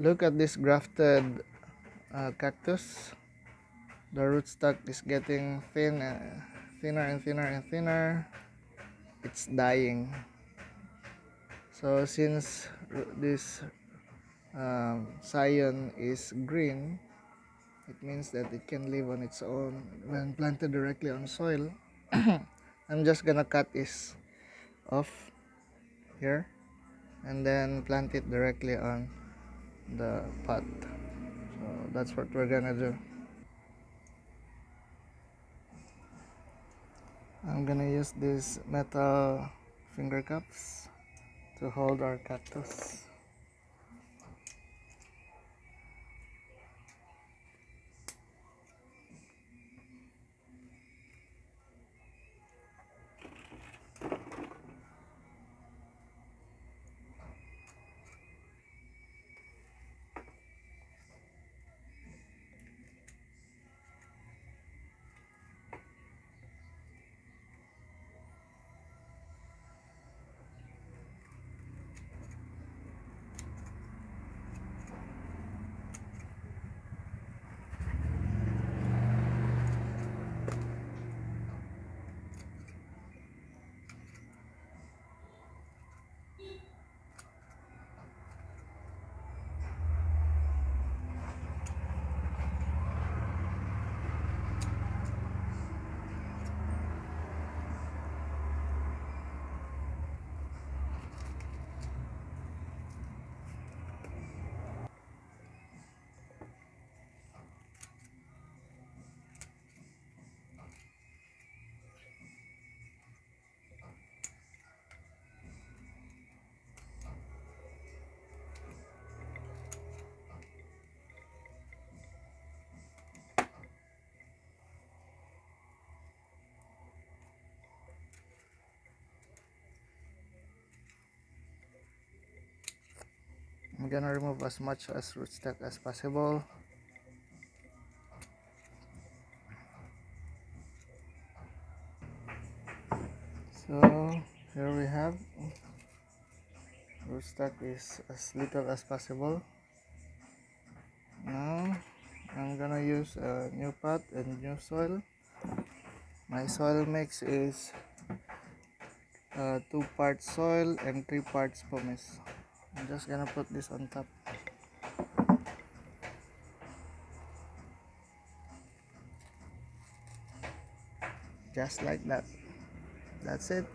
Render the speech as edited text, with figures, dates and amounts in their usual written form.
Look at this grafted cactus. The rootstock is getting thinner and thinner and thinner. It's dying. So since this Scion is green, it means that it can live on its own when planted directly on soil. I'm just gonna cut this off here and then plant it directly on the pot. So that's what we're gonna do. I'm gonna use these metal finger cups to hold our cactus. I'm gonna remove as much as rootstock as possible. So here we have rootstock is as little as possible. Now I'm gonna use a new pot and new soil. My soil mix is 2 parts soil and 3 parts pumice. I'm just gonna put this on top. Just like that. That's it.